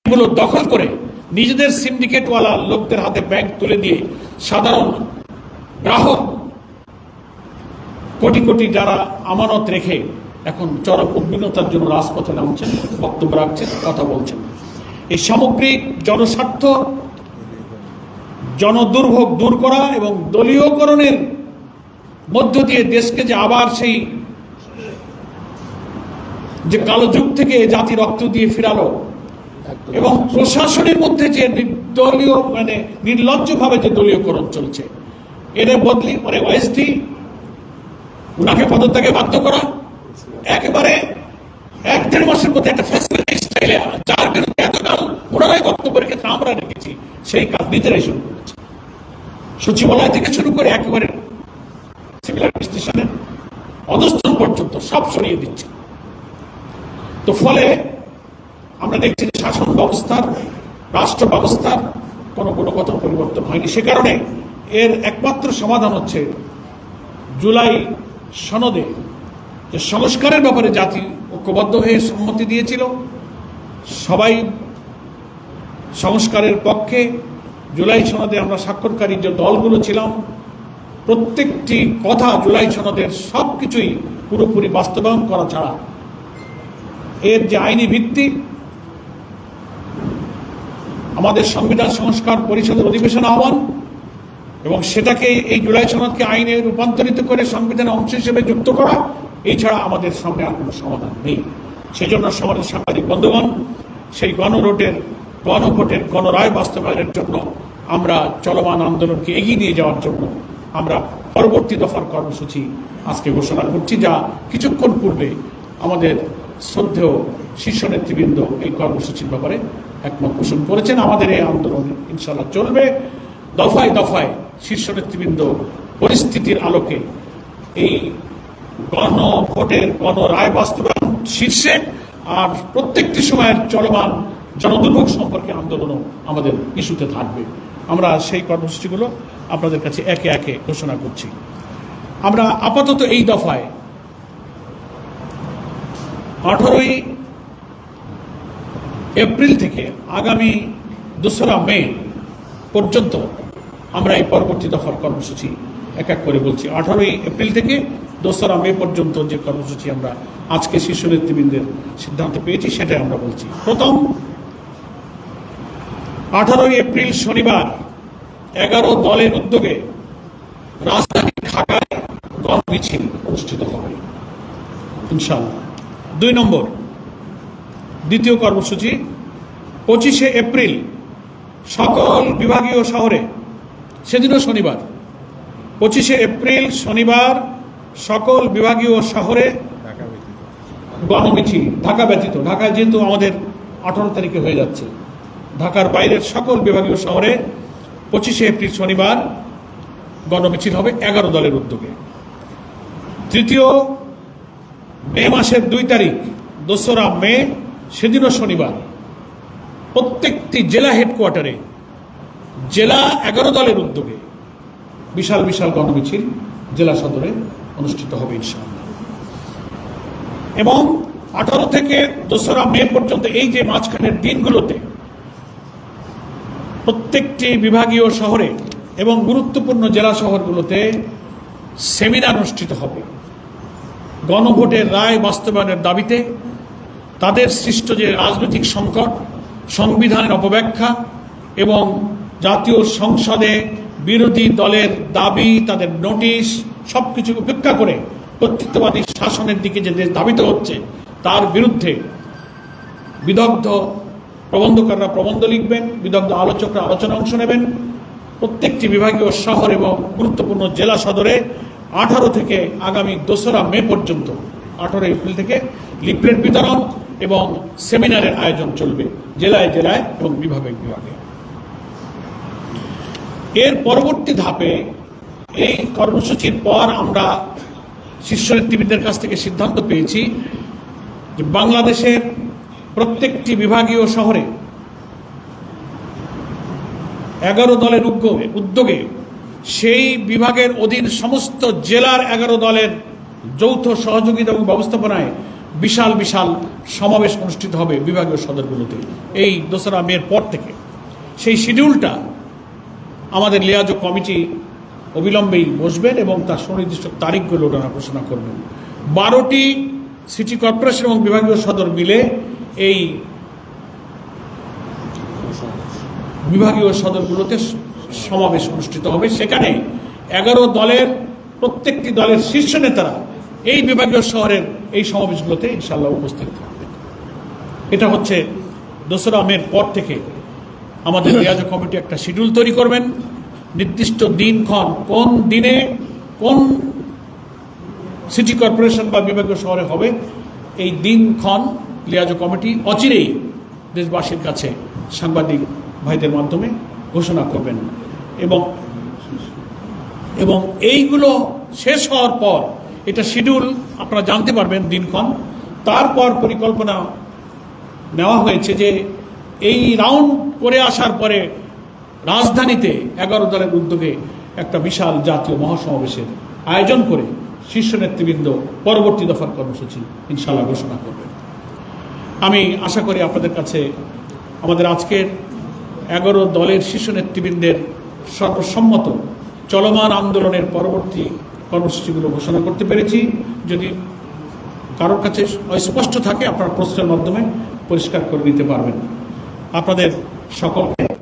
ব্যাংকগুলো দখল করে নিজেদের সিন্ডিকেটওয়ালা লোকদের হাতে ব্যাংক তুলে দিয়ে সাধারণ গ্রাহক কোটি কোটি যারা আমানত রেখে এখন চরম উদ্বিগ্নতার জন্য রাজপথে নামছেন, বক্তব্য রাখছেন, কথা বলছেন। এই সামগ্রিক জনস্বার্থ, জনদুর্ভোগ দূর করা এবং দলীয়করণের মধ্য দিয়ে দেশকে যে আবার সেই যে কালো যুগ থেকে জাতি রক্ত দিয়ে ফিরালো এবং প্রশাসনের মধ্যে যে দলীয় নির্লজ্জভাবে যে দলীয়করণ চলছে, এর বদলি ওএসডি উনাকে পদত্যাগে বাধ্য করা, একেবারে 1-1.5 মাসের মধ্যে একটা ফ্যাসিলিটি স্টাইলে যার বিরুদ্ধে এতকাল ওনারাই বক্তব্যের ক্ষেত্রে আমরা রেখেছি, সেই কাজ নিজেরাই শুরু করেছে। সচিবালয় থেকে শুরু করে একেবারে সিভিল অ্যাডমিনিস্ট্রেশনের অধস্তন পর্যন্ত সব সরিয়ে দিচ্ছে। তো ফলে আমরা দেখছি যে শাসন ব্যবস্থার, রাষ্ট্র ব্যবস্থার কোনো গুণগত পরিবর্তন হয়নি। সে কারণে এর একমাত্র সমাধান হচ্ছে জুলাই সনদে যে সংস্কারের ব্যাপারে জাতি ঐক্যবদ্ধ হয়ে সম্মতি দিয়েছিল, সবাই সংস্কারের পক্ষে। জুলাই সনদে আমরা স্বাক্ষরকারী যে দলগুলো ছিলাম, প্রত্যেকটি কথা জুলাই সনদের সব কিছুই পুরোপুরি বাস্তবায়ন করা ছাড়া এর যে আইনি ভিত্তি, আমাদের সংবিধান সংস্কার পরিষদের অধিবেশন আহ্বান এবং সেটাকে এই জুলাই সনদকে আইনে রূপান্তরিত করে সংবিধানের অংশ হিসেবে যুক্ত করা, এই ছাড়া আমাদের সামনে আর কোনো সমাধান নেই। সেই জন্য সমাজের সাংবাদিক বন্ধুগণ, সেই গণভোটের গণরায় বাস্তবায়নের জন্য আমরা চলমান আন্দোলনকে এগিয়ে নিয়ে যাওয়ার জন্য আমরা পরবর্তী দফার কর্মসূচি আজকে ঘোষণা করছি, যা কিছুক্ষণ পূর্বে আমাদের শ্রদ্ধেয় শীর্ষ নেতৃবৃন্দ এই কর্মসূচির ব্যাপারে একমত পোষণ করেছেন। আমাদের এই আন্দোলন ইনশাল্লাহ চলবে। দফায় দফায় শীর্ষ নেতৃবৃন্দ পরিস্থিতির আলোকে এই গণভোটের গণরায় বাস্তবায়ন শীর্ষে আর প্রত্যেকটি সময়ের চলমান জনদুর্ভোগ সম্পর্কে আন্দোলনও আমাদের ইস্যুতে থাকবে। আমরা সেই কর্মসূচিগুলো আপনাদের কাছে একে একে ঘোষণা করছি। আমরা আপাতত এই দফায় 18ই এপ্রিল থেকে আগামী 2রা মে পর্যন্ত আমরা এই পরবর্তী দফার কর্মসূচি এক এক করে বলছি। 18ই এপ্রিল থেকে 2রা মে পর্যন্ত যে কর্মসূচি আমরা আজকে শীর্ষ নেতৃবৃন্দের সিদ্ধান্ত পেয়েছি সেটাই আমরা বলছি। প্রথম, 18ই এপ্রিল শনিবার 11 দলের উদ্যোগে রাজধানী ঢাকায় গণমিছিল অনুষ্ঠিত হবে ইনশাআল্লাহ। 2 নম্বর, দ্বিতীয় কর্মসূচি 25শে এপ্রিল সকল বিভাগীয় শহরে, সেদিনও শনিবার, 25শে এপ্রিল শনিবার সকল বিভাগীয় শহরে গণমিছিল, ঢাকা ব্যতীত। ঢাকায় যেহেতু আমাদের 18 তারিখে হয়ে যাচ্ছে, ঢাকার বাইরের সকল বিভাগীয় শহরে 25শে এপ্রিল শনিবার গণমিছিল হবে 11 দলের উদ্যোগে। তৃতীয়, মে মাসের 2 তারিখ 2রা মে, সেদিনও শনিবার, প্রত্যেকটি জেলা হেডকোয়ার্টারে জেলা 11 দলের উদ্যোগে বিশাল বিশাল গণমিছিল জেলা সদরে অনুষ্ঠিত হবে ইনশাআল্লাহ। এবং 18 থেকে 2রা মে পর্যন্ত এই যে মাঝখানের দিনগুলোতে প্রত্যেকটি বিভাগীয় শহরে এবং গুরুত্বপূর্ণ জেলা শহরগুলোতে সেমিনার অনুষ্ঠিত হবে গণভোটের রায় বাস্তবায়নের দাবিতে। তাদের সৃষ্ট যে রাজনৈতিক সংকট, সংবিধানের অপব্যাখ্যা এবং জাতীয় সংসদে বিরোধী দলের দাবি, তাদের নোটিশ, সবকিছু উপেক্ষা করে কর্তৃত্ববাদী শাসনের দিকে যে দেশ ধাবিত হচ্ছে তার বিরুদ্ধে বিদগ্ধ প্রবন্ধকাররা প্রবন্ধ লিখবেন, বিদগ্ধ আলোচকরা আলোচনা অংশ নেবেন। প্রত্যেকটি বিভাগীয় শহর এবং গুরুত্বপূর্ণ জেলা সদরে 18 থেকে আগামী 2রা মে পর্যন্ত, 18 এপ্রিল থেকে লিফলেট বিতরণ এবং সেমিনারের আয়োজন চলবে জেলায় জেলায় এবং বিভাগে বিভাগে। এর পরবর্তী ধাপে এই কর্মসূচির পর আমরা শীর্ষ নেতৃবৃন্দের কাছ থেকে সিদ্ধান্ত পেয়েছি যে বাংলাদেশের প্রত্যেকটি বিভাগীয় শহরে 11 দলের উদ্যোগে সেই বিভাগের অধীন সমস্ত জেলার 11 দলের যৌথ সহযোগিতা এবং ব্যবস্থাপনায় বিশাল বিশাল সমাবেশ অনুষ্ঠিত হবে বিভাগীয় সদরগুলোতে এই 2রা মের পর থেকে। সেই শিডিউলটা আমাদের লিয়াজো কমিটি অবিলম্বেই বসবেন এবং তার সুনির্দিষ্ট তারিখগুলো ওনারা ঘোষণা করবেন। 12টি সিটি কর্পোরেশন এবং বিভাগীয় সদর মিলে এই বিভাগীয় সদরগুলোতে সমাবেশ অনুষ্ঠিত হবে। সেখানে 11 দলের প্রত্যেকটি দলের শীর্ষ নেতারা এই বিভাগীয় শহরের এই সমাবেশগুলোতে ইনশাআল্লাহ উপস্থিত থাকবেন। এটা হচ্ছে 2রা মের পর থেকে আমাদের লিয়াজো কমিটি একটা শিডিউল তৈরি করবেন। নির্দিষ্ট দিনক্ষণ কোন দিনে কোন সিটি কর্পোরেশন বা বিভাগীয় শহরে হবে এই দিনক্ষণ লিয়াজো কমিটি অচিরেই দেশবাসীর কাছে সাংবাদিক ভাইদের মাধ্যমে ঘোষণা করবেন এবং এইগুলো শেষ হওয়ার পর এটা শিডিউল আপনারা জানতে পারবেন দিনক্ষণ। তারপর পরিকল্পনা নেওয়া হয়েছে যে এই রাউন্ড করে আসার পরে রাজধানীতে 11 দলের উদ্যোগে একটা বিশাল জাতীয় মহাসমাবেশের আয়োজন করে শীর্ষ নেতৃবৃন্দ পরবর্তী দফার কর্মসূচি ইনশাআল্লাহ ঘোষণা করবেন। আমি আশা করি আপনাদের কাছে আমাদের আজকের 11 দলের শীর্ষ নেতৃবৃন্দের সর্বসম্মত চলমান আন্দোলনের পরবর্তী কর্মসূচিগুলো ঘোষণা করতে পেরেছি। যদি কারোর কাছে অস্পষ্ট থাকে আপনারা প্রশ্নের মাধ্যমে পরিষ্কার করে দিতে পারবেন। আপনাদের সকলকে